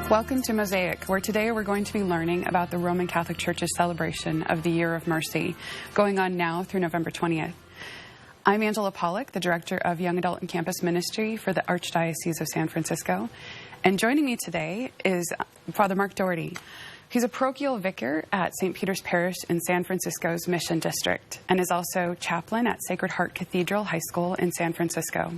Welcome to Mosaic, where today we're going to be learning about the Roman Catholic Church's celebration of the Year of Mercy, going on now through November 20th. I'm Angela Pollack, the Director of Young Adult and Campus Ministry for the Archdiocese of San Francisco. And joining me today is Father Mark Doherty. He's a parochial vicar at St. Peter's Parish in San Francisco's Mission District and is also chaplain at Sacred Heart Cathedral High School in San Francisco.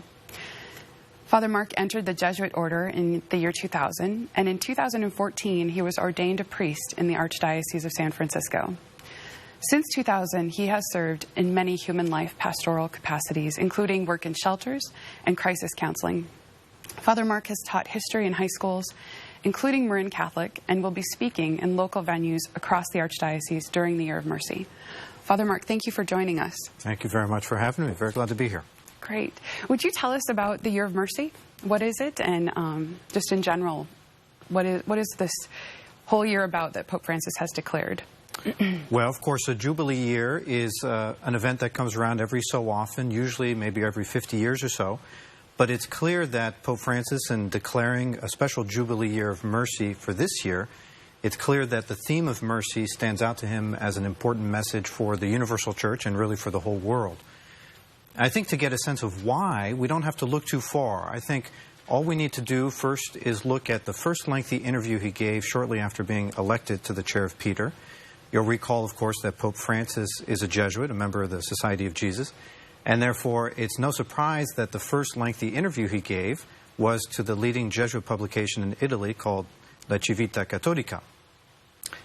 Father Mark entered the Jesuit order in the year 2000, and in 2014 he was ordained a priest in the Archdiocese of San Francisco. Since 2000, he has served in many human life pastoral capacities, including work in shelters and crisis counseling. Father Mark has taught history in high schools, including Marin Catholic, and will be speaking in local venues across the Archdiocese during the Year of Mercy. Father Mark, thank you for joining us. Thank you very much for having me. Very glad to be here. Great. Would you tell us about the Year of Mercy? What is it? And just in general, what is this whole year about that Pope Francis has declared? Well, of course, a Jubilee year is an event that comes around every so often, usually maybe every 50 years or so. But it's clear that Pope Francis, in declaring a special Jubilee Year of Mercy for this year, it's clear that the theme of mercy stands out to him as an important message for the universal church and really for the whole world. I think to get a sense of why, we don't have to look too far. I think all we need to do first is look at the first lengthy interview he gave shortly after being elected to the chair of Peter. You'll recall, of course, that Pope Francis is a Jesuit, a member of the Society of Jesus, and therefore it's no surprise that the first lengthy interview he gave was to the leading Jesuit publication in Italy called La Civita Cattolica.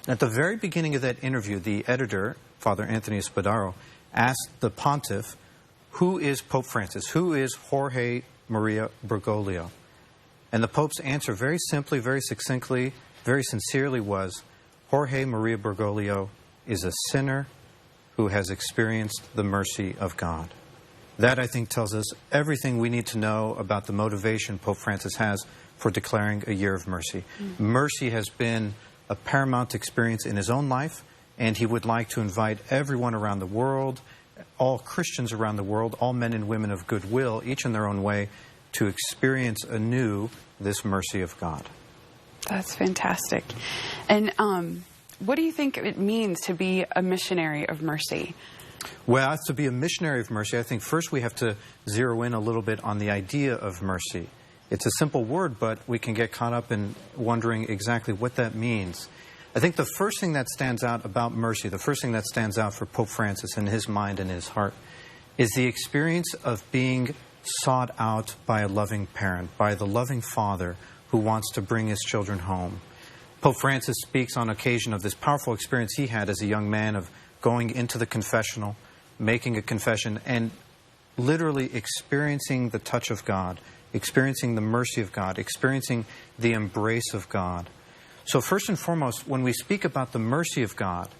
And at the very beginning of that interview, the editor, Father Anthony Spadaro, asked the pontiff, who is Pope Francis? Who is Jorge Maria Bergoglio? And the Pope's answer very simply, very succinctly, very sincerely was, Jorge Maria Bergoglio is a sinner who has experienced the mercy of God. That, I think, tells us everything we need to know about the motivation Pope Francis has for declaring a year of mercy. Mercy has been a paramount experience in his own life, and he would like to invite everyone around the world, all Christians around the world, all men and women of goodwill, each in their own way, to experience anew this mercy of God. That's fantastic. And what do you think it means to be a missionary of mercy? Well, to be a missionary of mercy, I think first we have to zero in a little bit on the idea of mercy. It's a simple word, but we can get caught up in wondering exactly what that means. I think the first thing that stands out about mercy, the first thing that stands out for Pope Francis in his mind and his heart, is the experience of being sought out by a loving parent, by the loving father who wants to bring his children home. Pope Francis speaks on occasion of this powerful experience he had as a young man of going into the confessional, making a confession, and literally experiencing the touch of God, experiencing the mercy of God, experiencing the embrace of God. So first and foremost, when we speak about the mercy of God,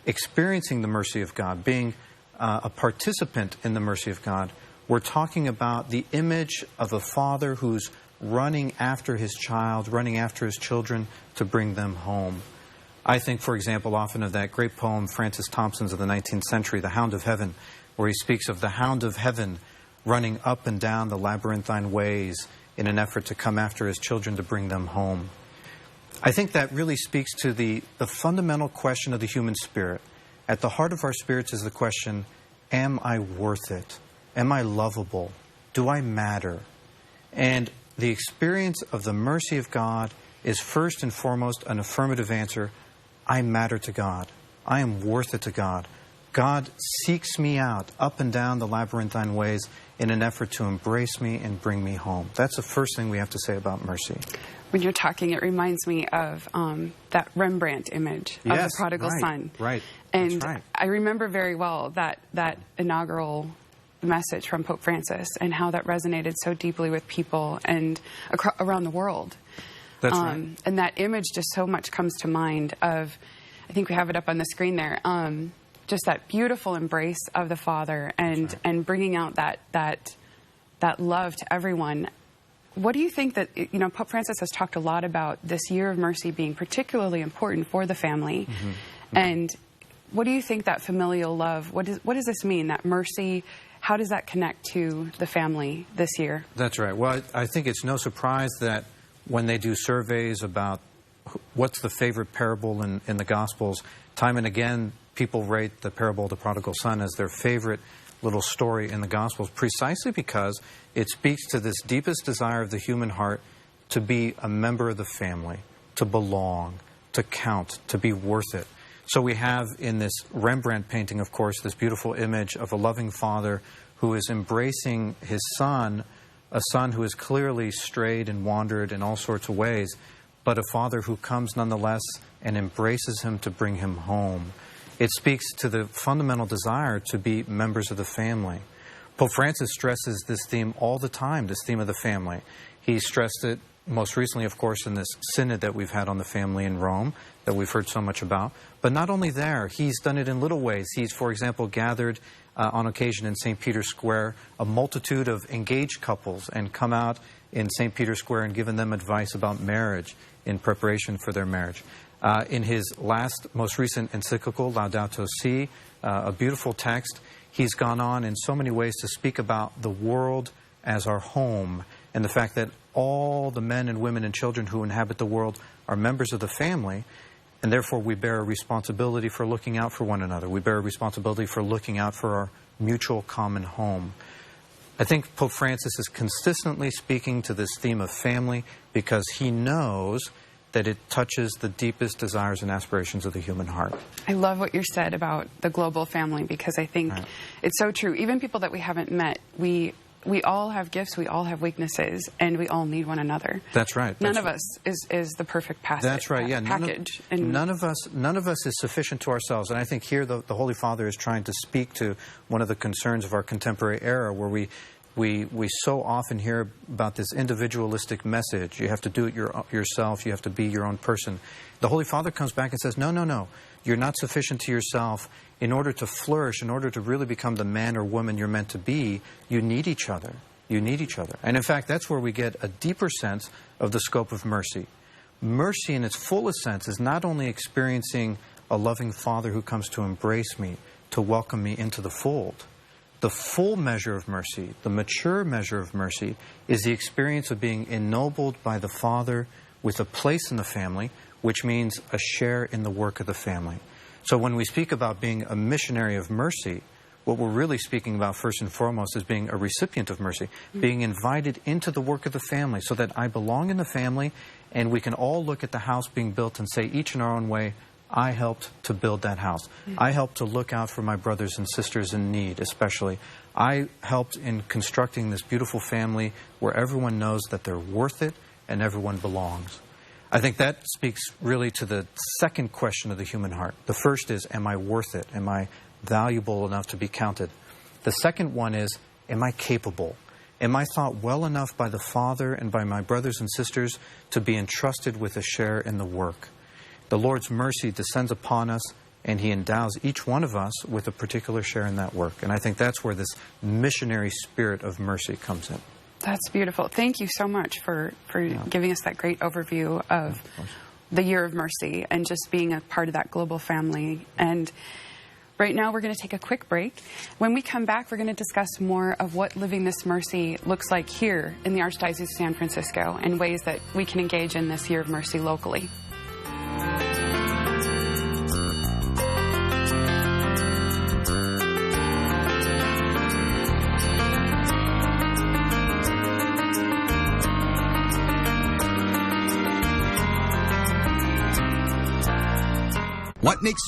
experiencing the mercy of God, being a participant in the mercy of God, we're talking about the image of a father who's running after his child, running after his children to bring them home. I think, for example, often of that great poem, Francis Thompson's of the 19th century, The Hound of Heaven, where he speaks of the hound of heaven running up and down the labyrinthine ways in an effort to come after his children to bring them home. I think that really speaks to the fundamental question of the human spirit. At the heart of our spirits is the question, am I worth it? Am I lovable? Do I matter? And the experience of the mercy of God is first and foremost an affirmative answer. I matter to God. I am worth it to God. God seeks me out up and down the labyrinthine ways in an effort to embrace me and bring me home. That's the first thing we have to say about mercy. When you're talking, it reminds me of that Rembrandt image of the prodigal son. Right. And that's right. I remember very well that inaugural message from Pope Francis and how that resonated so deeply with people and around the world. That's right. And that image just so much comes to mind of, I think we have it up on the screen there, just that beautiful embrace of the Father and right. and bringing out that love to everyone. What do you think that, you know, Pope Francis has talked a lot about this year of mercy being particularly important for the family. Mm-hmm. Mm-hmm. And what do you think that familial love, what does this mean, that mercy, how does that connect to the family this year? That's right. Well, I think it's no surprise that when they do surveys about what's the favorite parable in the Gospels, time and again people rate the parable of the prodigal son as their favorite little story in the Gospels, precisely because it speaks to this deepest desire of the human heart to be a member of the family, to belong, to count, to be worth it. So we have in this Rembrandt painting, of course, this beautiful image of a loving father who is embracing his son, a son who has clearly strayed and wandered in all sorts of ways, but a father who comes nonetheless and embraces him to bring him home. It speaks to the fundamental desire to be members of the family. Pope Francis stresses this theme all the time, this theme of the family. He stressed it most recently, of course, in this synod that we've had on the family in Rome, that we've heard so much about. But not only there, he's done it in little ways. He's, for example, gathered on occasion in St. Peter's Square a multitude of engaged couples and come out in St. Peter's Square and given them advice about marriage in preparation for their marriage. In his most recent encyclical, Laudato Si, a beautiful text, he's gone on in so many ways to speak about the world as our home and the fact that all the men and women and children who inhabit the world are members of the family, and therefore we bear a responsibility for looking out for one another. We bear a responsibility for looking out for our mutual common home. I think Pope Francis is consistently speaking to this theme of family because he knows that it touches the deepest desires and aspirations of the human heart. I love what you said about the global family because I think it's so true. Even people that we haven't met, we all have gifts, we all have weaknesses, and we all need one another. That's right. None of us is the perfect package. That's right, yeah. None of us is sufficient to ourselves. And I think here the Holy Father is trying to speak to one of the concerns of our contemporary era where we so often hear about this individualistic message. You have to do it yourself. You have to be your own person. The Holy Father comes back and says, no. You're not sufficient to yourself. In order to flourish, in order to really become the man or woman you're meant to be, you need each other. You need each other. And in fact, that's where we get a deeper sense of the scope of mercy. Mercy in its fullest sense is not only experiencing a loving Father who comes to embrace me, to welcome me into the fold. The full measure of mercy, the mature measure of mercy, is the experience of being ennobled by the Father with a place in the family, which means a share in the work of the family. So when we speak about being a missionary of mercy, what we're really speaking about first and foremost is being a recipient of mercy, being invited into the work of the family so that I belong in the family and we can all look at the house being built and say, each in our own way, I helped to build that house. I helped to look out for my brothers and sisters in need, especially. I helped in constructing this beautiful family where everyone knows that they're worth it and everyone belongs. I think that speaks really to the second question of the human heart. The first is, am I worth it? Am I valuable enough to be counted? The second one is, am I capable? Am I thought well enough by the Father and by my brothers and sisters to be entrusted with a share in the work? The Lord's mercy descends upon us, and He endows each one of us with a particular share in that work. And I think that's where this missionary spirit of mercy comes in. That's beautiful. Thank you so much for giving us that great overview of the Year of Mercy and just being a part of that global family. And right now we're going to take a quick break. When we come back, we're going to discuss more of what living this mercy looks like here in the Archdiocese of San Francisco and ways that we can engage in this Year of Mercy locally. What makes